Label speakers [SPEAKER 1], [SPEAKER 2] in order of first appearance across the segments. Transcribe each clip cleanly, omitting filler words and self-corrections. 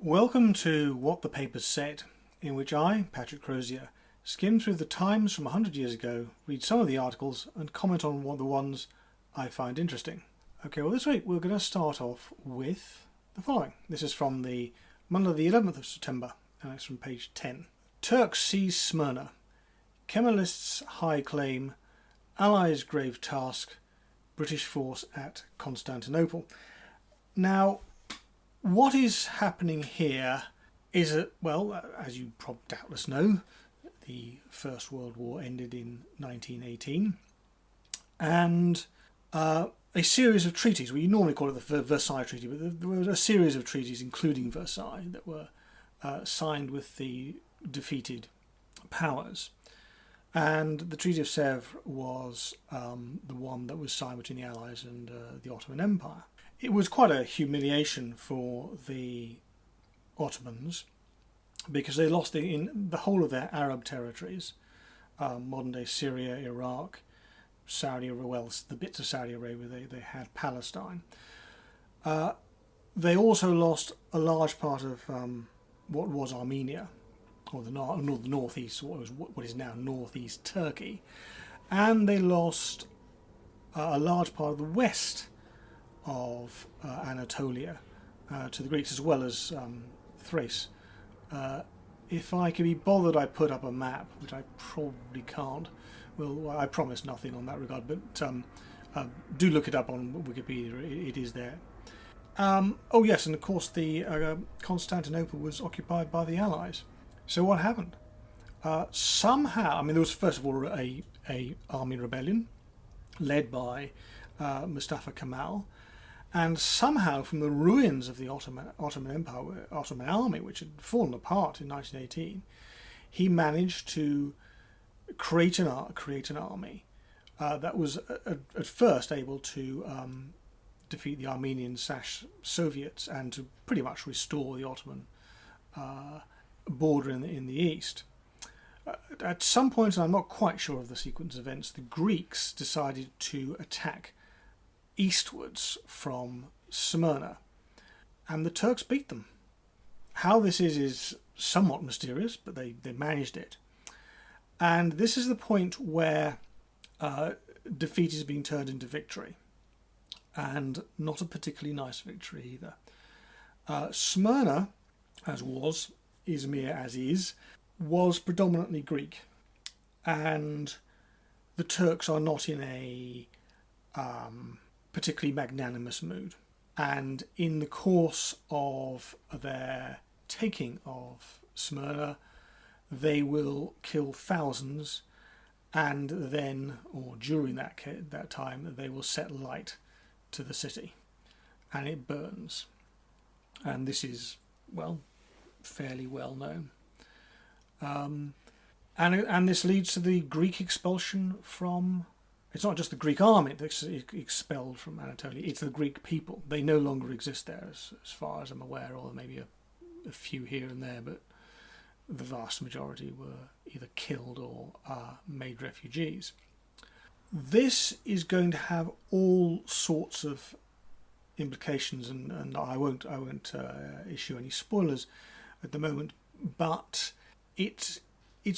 [SPEAKER 1] Welcome to What the Papers Said, in which I, Patrick Crozier, skim through the Times from 100 years ago, read some of the articles and comment on the ones I find interesting. Okay, well this week we're going to start off with the following. This is from the Monday the 11th of September, and it's from page 10. Turks seize Smyrna. Kemalists' high claim. Allies' grave task. British force at Constantinople. Now, what is happening here is that, well, as you doubtless know, the First World War ended in 1918, and a series of treaties, we normally call it the Versailles Treaty, but there was a series of treaties, including Versailles, that were signed with the defeated powers. And the Treaty of Sèvres was the one that was signed between the Allies and the Ottoman Empire. It was quite a humiliation for the Ottomans because they lost in the whole of their Arab territories, modern-day Syria, Iraq, Saudi Arabia, well, the bits of Saudi Arabia they had Palestine. They also lost a large part of what was Armenia, or the northeast, what is now northeast Turkey, and they lost a large part of the west of Anatolia to the Greeks, as well as Thrace. If I can be bothered, I put up a map, which I probably can't. Well, I promise nothing on that regard, but do look it up on Wikipedia. It is there. Oh yes, and of course the Constantinople was occupied by the Allies. So what happened? Somehow, there was first of all a army rebellion led by Mustafa Kemal. And somehow, from the ruins of the Ottoman Empire, Ottoman army, which had fallen apart in 1918, he managed to create an army that was at first able to defeat the Armenian/Soviets and to pretty much restore the Ottoman border in the east. At some point, and I'm not quite sure of the sequence of events, the Greeks decided to attack eastwards from Smyrna, and the Turks beat them. How this is somewhat mysterious, but they managed it. And this is the point where defeat is being turned into victory, and not a particularly nice victory either. Smyrna, as was, Izmir as is, was predominantly Greek, and the Turks are not in a particularly magnanimous mood. And in the course of their taking of Smyrna, they will kill thousands, and then, or during that time, they will set light to the city, and it burns. And this is, well, fairly well known. And this leads to the Greek expulsion from. It's not just the Greek army that's expelled from Anatolia, it's the Greek people. They no longer exist there, as far as I'm aware, or maybe a few here and there, but the vast majority were either killed or made refugees. This is going to have all sorts of implications, and I won't issue any spoilers at the moment, but its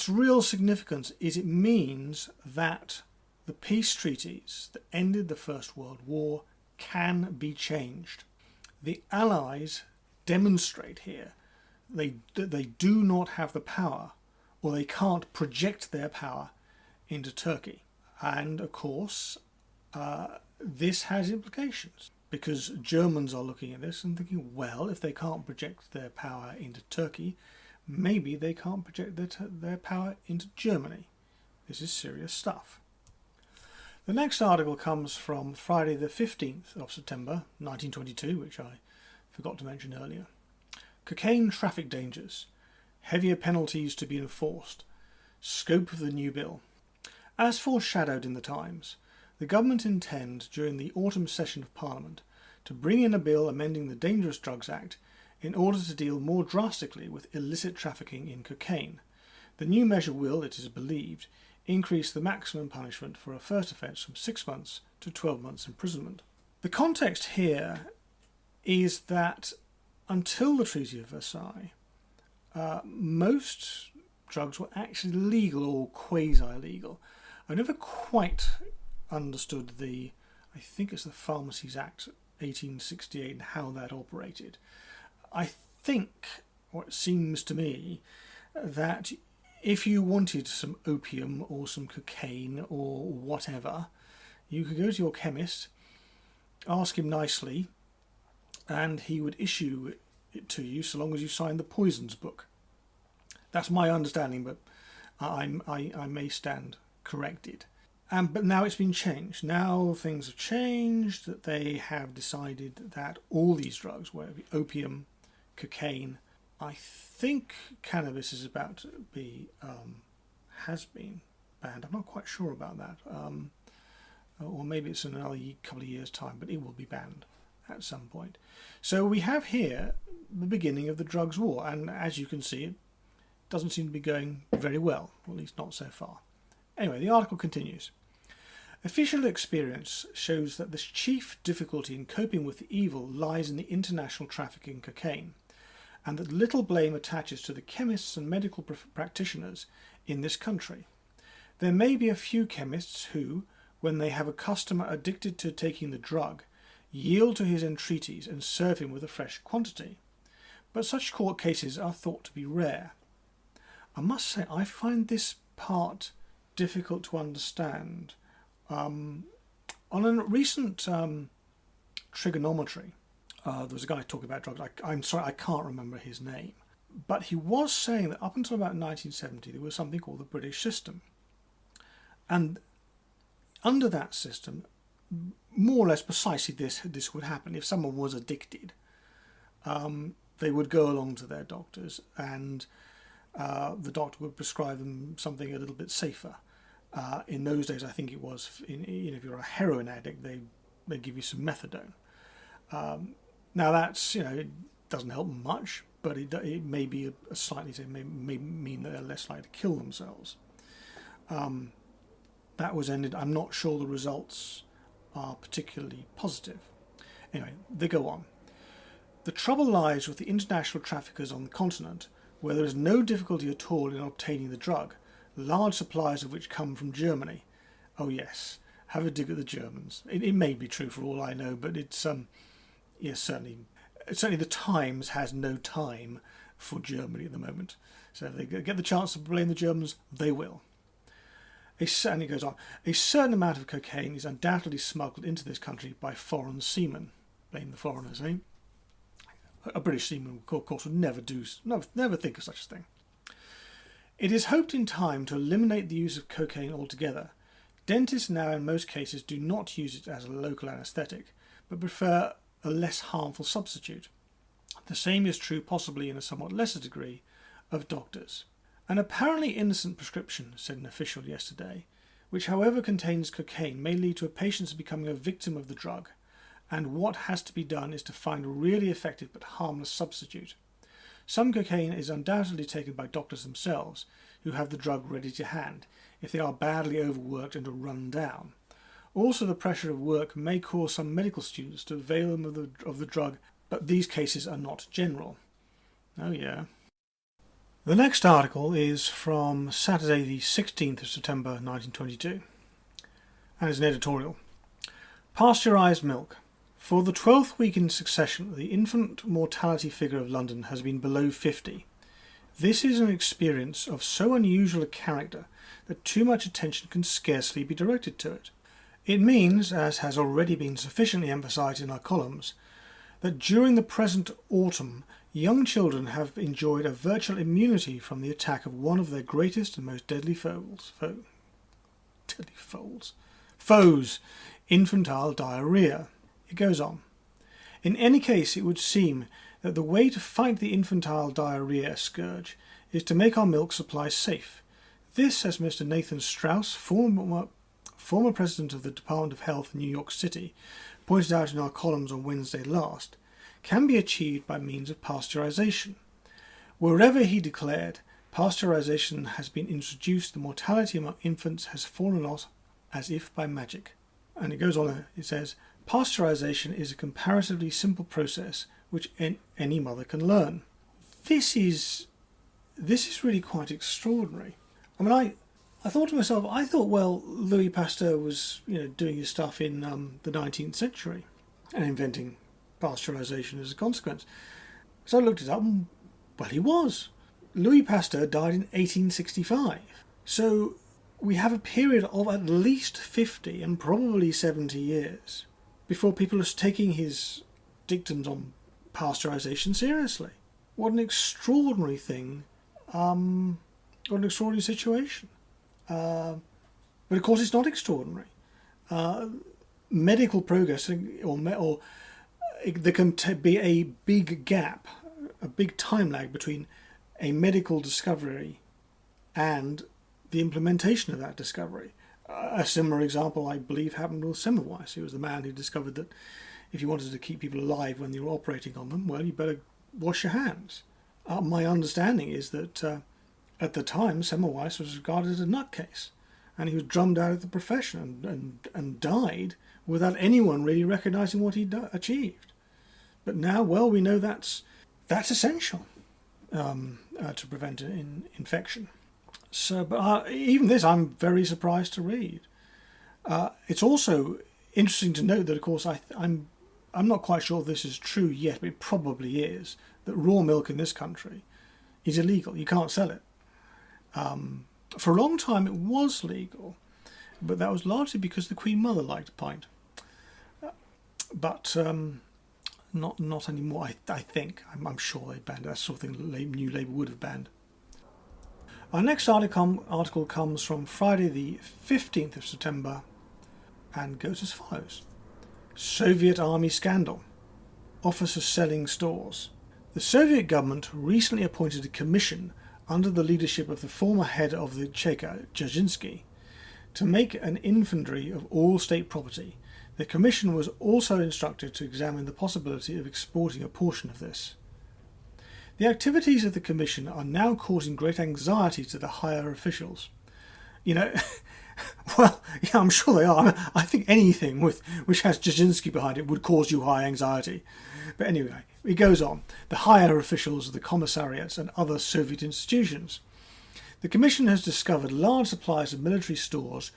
[SPEAKER 1] real significance is it means that the peace treaties that ended the First World War can be changed. The Allies demonstrate here that they do not have the power, or they can't project their power into Turkey. And of course, this has implications, because Germans are looking at this and thinking, well, if they can't project their power into Turkey, maybe they can't project their power into Germany. This is serious stuff. The next article comes from Friday the 15th of September 1922, which I forgot to mention earlier. Cocaine traffic dangers. Heavier penalties to be enforced. Scope of the new bill. As foreshadowed in the Times, the government intend during the autumn session of Parliament to bring in a bill amending the Dangerous Drugs Act in order to deal more drastically with illicit trafficking in cocaine. The new measure will, it is believed, increase the maximum punishment for a first offence from 6 months to 12 months imprisonment. The context here is that until the Treaty of Versailles, most drugs were actually legal or quasi-legal. I never quite understood I think it's the Pharmacies Act 1868 and how that operated. I think, or it seems to me, that if you wanted some opium or some cocaine or whatever, you could go to your chemist, ask him nicely, and he would issue it to you so long as you signed the poisons book. That's my understanding, but I may stand corrected. But now it's been changed. Now things have changed, that they have decided that all these drugs, whether it be opium, cocaine, I think cannabis is about to be, has been banned. I'm not quite sure about that. Or maybe it's in another couple of years' time, but it will be banned at some point. So we have here the beginning of the drugs war, and as you can see, it doesn't seem to be going very well, or at least not so far. Anyway, the article continues. Official experience shows that the chief difficulty in coping with the evil lies in the international trafficking in cocaine, and that little blame attaches to the chemists and medical practitioners in this country. There may be a few chemists who, when they have a customer addicted to taking the drug, yield to his entreaties and serve him with a fresh quantity. But such court cases are thought to be rare. I must say, I find this part difficult to understand. On a recent trigonometry, there was a guy talking about drugs. I'm sorry, I can't remember his name. But he was saying that up until about 1970, there was something called the British system. And under that system, more or less precisely this would happen. If someone was addicted, they would go along to their doctors, and the doctor would prescribe them something a little bit safer. In those days, I think it was, if you're a heroin addict, they give you some methadone. Now that's, it doesn't help much, but it may be a slightly, it may mean that they're less likely to kill themselves. That was ended. I'm not sure the results are particularly positive. Anyway, they go on. The trouble lies with the international traffickers on the continent, where there is no difficulty at all in obtaining the drug, large supplies of which come from Germany. Oh yes, have a dig at the Germans. It may be true for all I know, but it's yes, certainly the Times has no time for Germany at the moment. So if they get the chance to blame the Germans, they will. And it goes on. A certain amount of cocaine is undoubtedly smuggled into this country by foreign seamen. Blame the foreigners, eh? A British seaman, of course, would never think of such a thing. It is hoped in time to eliminate the use of cocaine altogether. Dentists now in most cases do not use it as a local anaesthetic, but prefer a less harmful substitute. The same is true, possibly in a somewhat lesser degree, of doctors. An apparently innocent prescription, said an official yesterday, which however contains cocaine, may lead to a patient becoming a victim of the drug, and what has to be done is to find a really effective but harmless substitute. Some cocaine is undoubtedly taken by doctors themselves, who have the drug ready to hand, if they are badly overworked and are run down. Also, the pressure of work may cause some medical students to avail them of the drug, but these cases are not general. Oh yeah. The next article is from Saturday the 16th of September 1922, and is an editorial. Pasteurised milk. For the 12th week in succession, the infant mortality figure of London has been below 50. This is an experience of so unusual a character that too much attention can scarcely be directed to it. It means, as has already been sufficiently emphasised in our columns, that during the present autumn, young children have enjoyed a virtual immunity from the attack of one of their greatest and most deadly foes, infantile diarrhoea. It goes on. In any case, it would seem that the way to fight the infantile diarrhoea scourge is to make our milk supply safe. This, as Mr. Nathan Strauss, former president of the Department of Health in New York City, pointed out in our columns on Wednesday last, can be achieved by means of pasteurisation. Wherever, he declared, pasteurisation has been introduced, the mortality among infants has fallen off as if by magic. And it goes on, it says, pasteurisation is a comparatively simple process which any mother can learn. This is really quite extraordinary. I mean, I thought to myself, well, Louis Pasteur was, doing his stuff in the 19th century and inventing pasteurisation as a consequence. So I looked it up, and, well, he was. Louis Pasteur died in 1865. So we have a period of at least 50 and probably 70 years before people are taking his dictums on pasteurisation seriously. What an extraordinary thing. What an extraordinary situation. But of course it's not extraordinary. Medical progress, or there can be a big gap, a big time lag between a medical discovery and the implementation of that discovery. A similar example, I believe, happened with Semmelweis. He was the man who discovered that if you wanted to keep people alive when you were operating on them, well, you better wash your hands. My understanding is that at the time, Semmelweis was regarded as a nutcase, and he was drummed out of the profession and died without anyone really recognising what he'd achieved. But now, well, we know that's essential to prevent infection. So, but even this, I'm very surprised to read. It's also interesting to note that, of course, I'm not quite sure if this is true yet, but it probably is, that raw milk in this country is illegal. You can't sell it. For a long time it was legal, but that was largely because the Queen Mother liked a pint. But not anymore, I think. I'm sure they banned it. That sort of thing New Labour would have banned. Our next article comes from Friday the 15th of September and goes as follows. Soviet Army scandal. Officers selling stores. The Soviet government recently appointed a commission under the leadership of the former head of the Cheka, Dzerzhinsky, to make an inventory of all state property. The commission was also instructed to examine the possibility of exporting a portion of this. The activities of the commission are now causing great anxiety to the higher officials. Well, yeah, I'm sure they are. I think anything which has Dzerzhinsky behind it would cause you high anxiety. But anyway, it goes on. The higher officials of the commissariats and other Soviet institutions. The Commission has discovered large supplies of military stores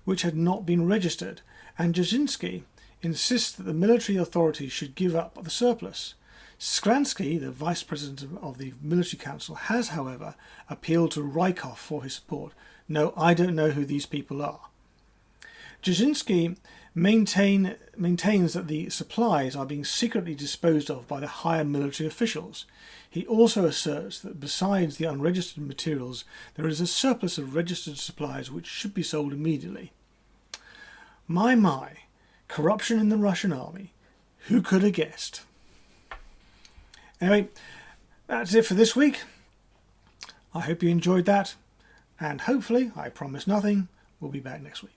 [SPEAKER 1] which had not been registered, and Dzerzhinsky insists that the military authorities should give up the surplus. Skransky, the vice president of the military council, has, however, appealed to Rykov for his support. No, I don't know who these people are. Dzerzhinsky maintains that the supplies are being secretly disposed of by the higher military officials. He also asserts that besides the unregistered materials, there is a surplus of registered supplies which should be sold immediately. My, corruption in the Russian army. Who could have guessed? Anyway, that's it for this week. I hope you enjoyed that, and hopefully, I promise nothing, we'll be back next week.